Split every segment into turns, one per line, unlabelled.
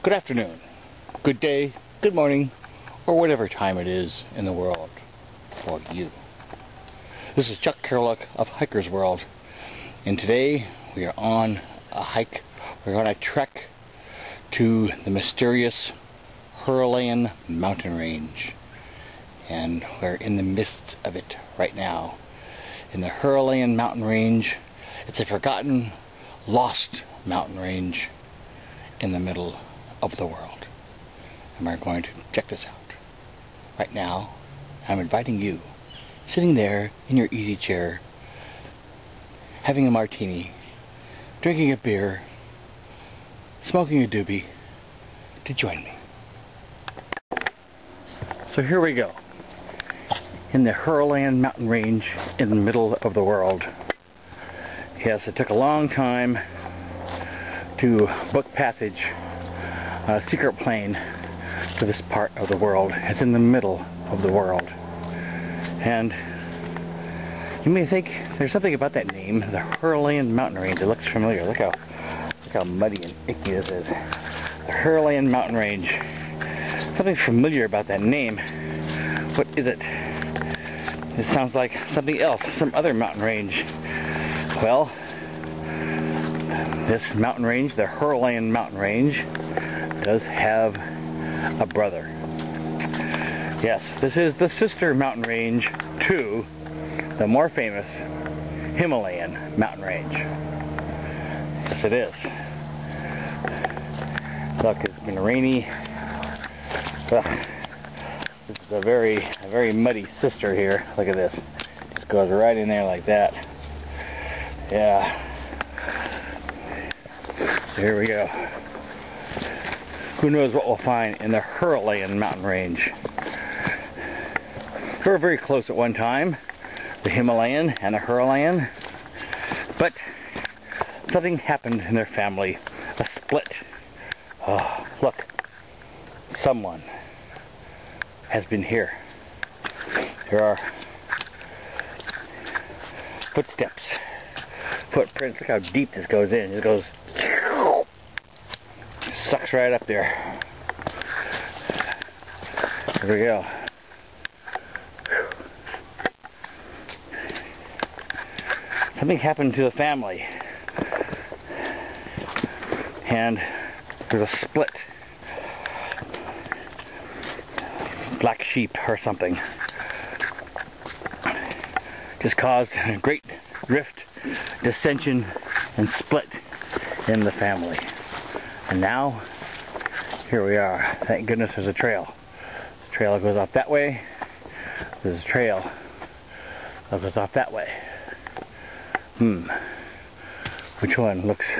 Good afternoon, good day, good morning, or whatever time it is in the world for you. This is Chuck Kerluck of Hiker's World, and today we are on a hike. We're on a trek to the mysterious Heralayin Mountain range, and we're in the midst of it right now. In the Heralayin Mountain range, it's a forgotten, lost mountain range in the middle of the world, and we're going to check this out. Right now, I'm inviting you, sitting there in your easy chair, having a martini, drinking a beer, smoking a doobie, to join me. So here we go, in the Heralayin Mountain range in the middle of the world. Yes, it took a long time to book passage, a secret plane to this part of the world. It's in the middle of the world. And you may think there's something about that name, the Heralayin Mountain range. It looks familiar. Look how muddy and icky this is. The Heralayin Mountain range. Something familiar about that name. What is it? It sounds like something else, some other mountain range. Well, this mountain range, the Heralayin Mountain range, does have a brother. Yes, this is the sister mountain range to the more famous Himalayan mountain range. Yes, it is. Look, it's been rainy. Ugh. This is a very muddy sister here. Look at this. Just goes right in there like that. Yeah. So here we go. Who knows what we'll find in the Heralayin Mountain range. They were very close at one time, the Himalayan and the Heralayin, but something happened in their family, a split. Oh, look, someone has been here. There are footsteps, footprints. Look how deep this goes in. It goes, sucks right up there. Here we go. Something happened to the family, and there's a split. Black sheep or something just caused a great rift, dissension, and split in the family. And now, here we are. Thank goodness there's a trail. The trail goes off that way. There's a trail that goes off that way. Which one looks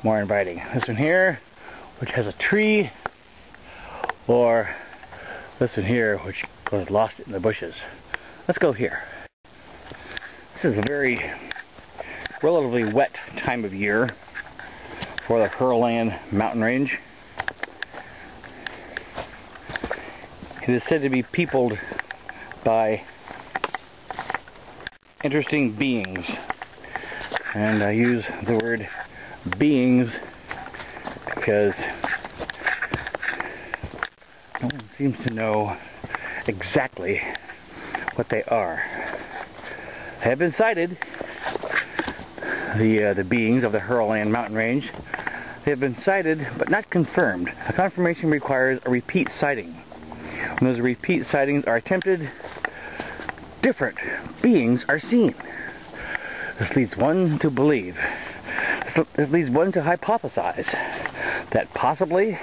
more inviting? This one here, which has a tree, or this one here, which goes lost in the bushes? Let's go here. This is a very relatively wet time of year for the Heralayin Mountain range. It is said to be peopled by interesting beings, and I use the word beings because no one seems to know exactly what they are. They have been sighted, the beings of the Heralayin Mountain range. They have been sighted, but not confirmed. A confirmation requires a repeat sighting. When those repeat sightings are attempted, different beings are seen. This leads one to believe, this leads one to hypothesize that possibly,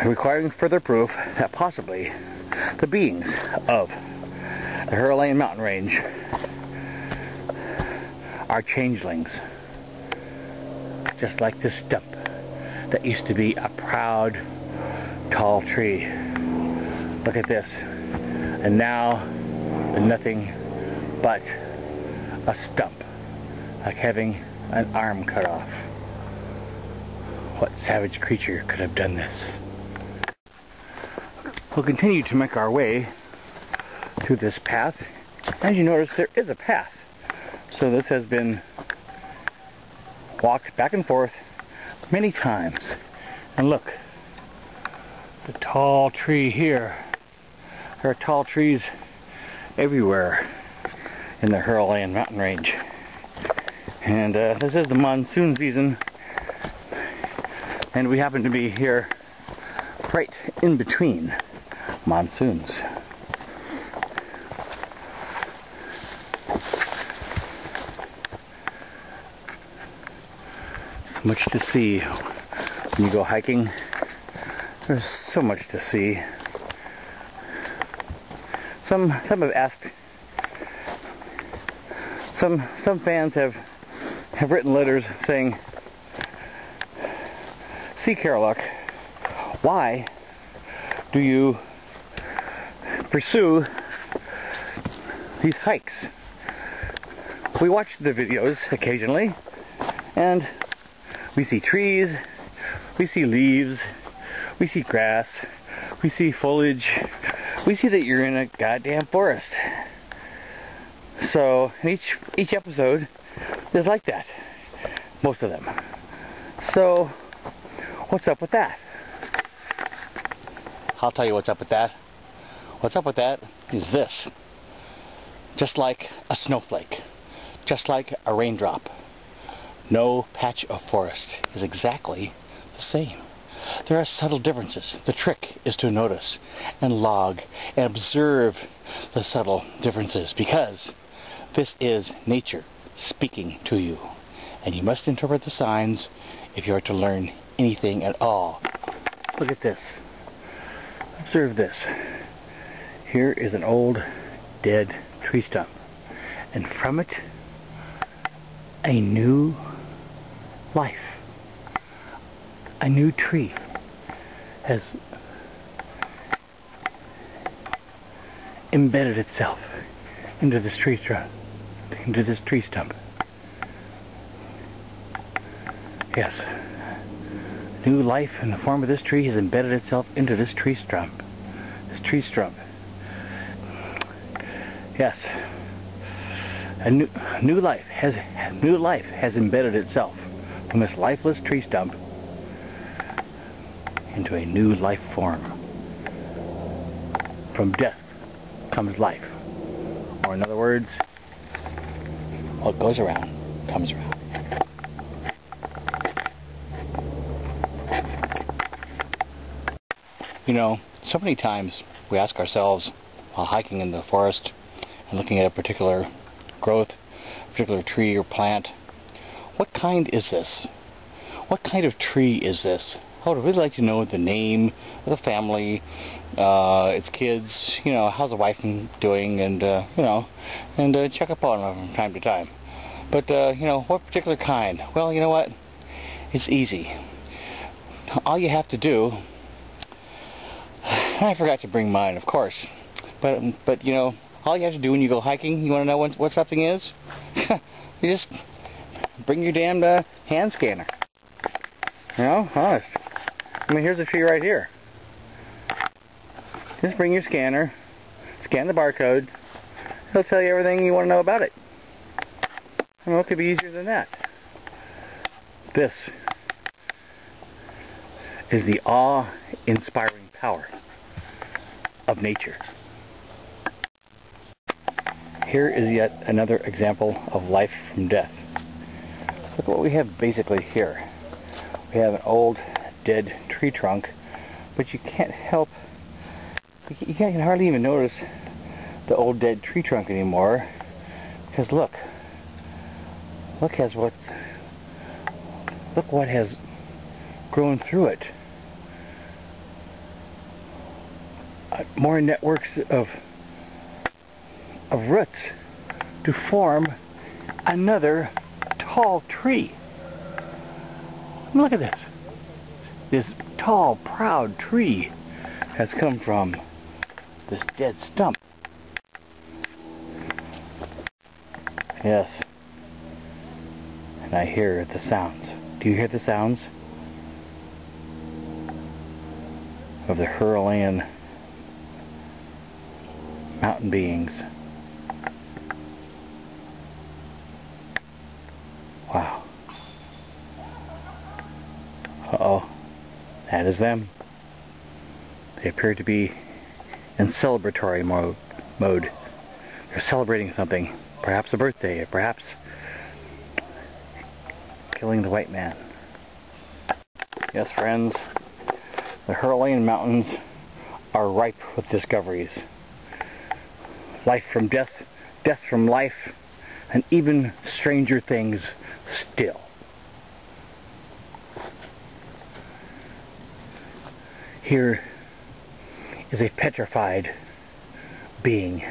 requiring further proof, that possibly the beings of the Heralayin Mountain range are changelings. Just like this stump that used to be a proud, tall tree. Look at this. And now, nothing but a stump, like having an arm cut off. What savage creature could have done this? We'll continue to make our way through this path. As you notice, there is a path. So this has been walked back and forth many times. And look, the tall tree here. There are tall trees everywhere in the Heralayin Mountain range. And this is the monsoon season, and we happen to be here right in between monsoons. Much to see when you go hiking. There's so much to see. Some have asked. Some fans have written letters saying, "See, Heralayin, why do you pursue these hikes? We watch the videos occasionally, and we see trees, we see leaves, we see grass, we see foliage, we see that you're in a goddamn forest." So, and each episode is like that. Most of them. So, what's up with that? I'll tell you what's up with that. What's up with that is this. Just like a snowflake, just like a raindrop, no patch of forest is exactly the same. There are subtle differences. The trick is to notice and log and observe the subtle differences, because this is nature speaking to you, and you must interpret the signs if you are to learn anything at all. Look at this. Observe this. Here is an old dead tree stump, and from it a new life. A new tree has embedded itself into this tree stump. Yes, new life in the form of this tree has embedded itself into this tree stump. Yes, a new life has embedded itself from this lifeless tree stump into a new life form. From death comes life. Or in other words, what goes around comes around. You know, so many times we ask ourselves while hiking in the forest and looking at a particular growth, a particular tree or plant, what kind is this? What kind of tree is this? I would really like to know the name of the family, its kids, you know, how's the wife doing, and, you know, and check up on them from time to time. But, you know, what particular kind? Well, you know what? It's easy. All you have to do, I forgot to bring mine, of course, but you know, all you have to do when you go hiking, you want to know what something is? You just bring your damn hand scanner. You know, honest. I mean, here's a tree right here. Just bring your scanner, scan the barcode, it'll tell you everything you want to know about it. I mean, what could be easier than that? This is the awe-inspiring power of nature. Here is yet another example of life from death. Look what we have basically here. We have an old dead tree trunk, but you can't help, you can hardly even notice the old dead tree trunk anymore, because look what has grown through it. More networks of roots to form another tall tree. Look at this. This tall, proud tree has come from this dead stump. Yes. And I hear the sounds. Do you hear the sounds of the Heralayin Mountain beings? Wow. Uh-oh. that is them. They appear to be in celebratory mode. They're celebrating something. Perhaps a birthday, or perhaps killing the white man. Yes, friends, the Heralayin Mountains are ripe with discoveries. Life from death, death from life, and even stranger things still. Here is a petrified being,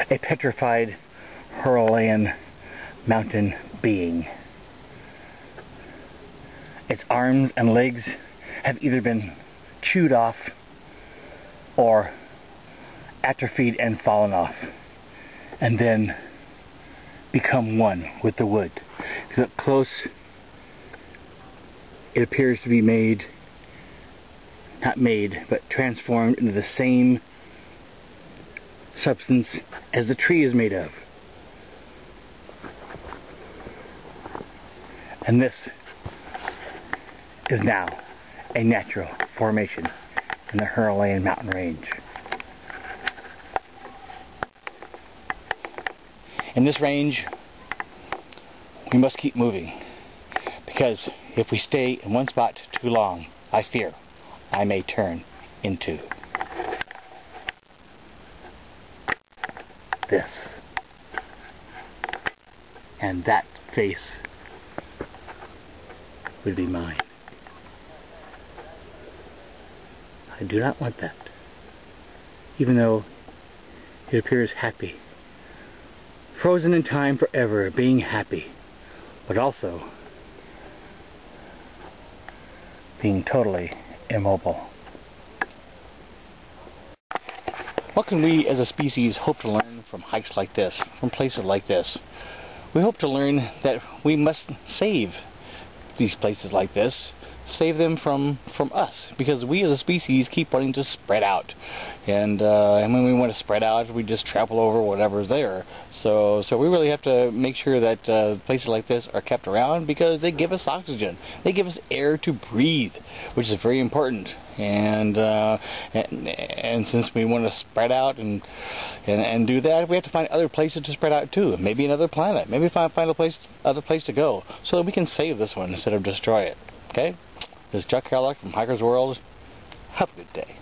a petrified Heralayin Mountain being. Its arms and legs have either been chewed off or atrophied and fallen off, and then become one with the wood. If you look close, it appears to be not made, but transformed into the same substance as the tree is made of. And this is now a natural formation in the Heralayin Mountain range. In this range, we must keep moving, because if we stay in one spot too long, I fear I may turn into this. And that face would be mine. I do not want that. Even though it appears happy. Frozen in time forever, being happy. But also being totally immobile. What can we as a species hope to learn from hikes like this, from places like this? We hope to learn that we must save these places like this, save them from us, because we as a species keep wanting to spread out, and when we want to spread out, we just trample over whatever's there. So we really have to make sure that places like this are kept around, because they give us oxygen, they give us air to breathe, which is very important. And since we want to spread out and do that, we have to find other places to spread out too. Maybe another planet. Maybe find other place to go, so that we can save this one instead of destroy it. Okay? This is Chuck Heralayin from Hiker's World. Have a good day.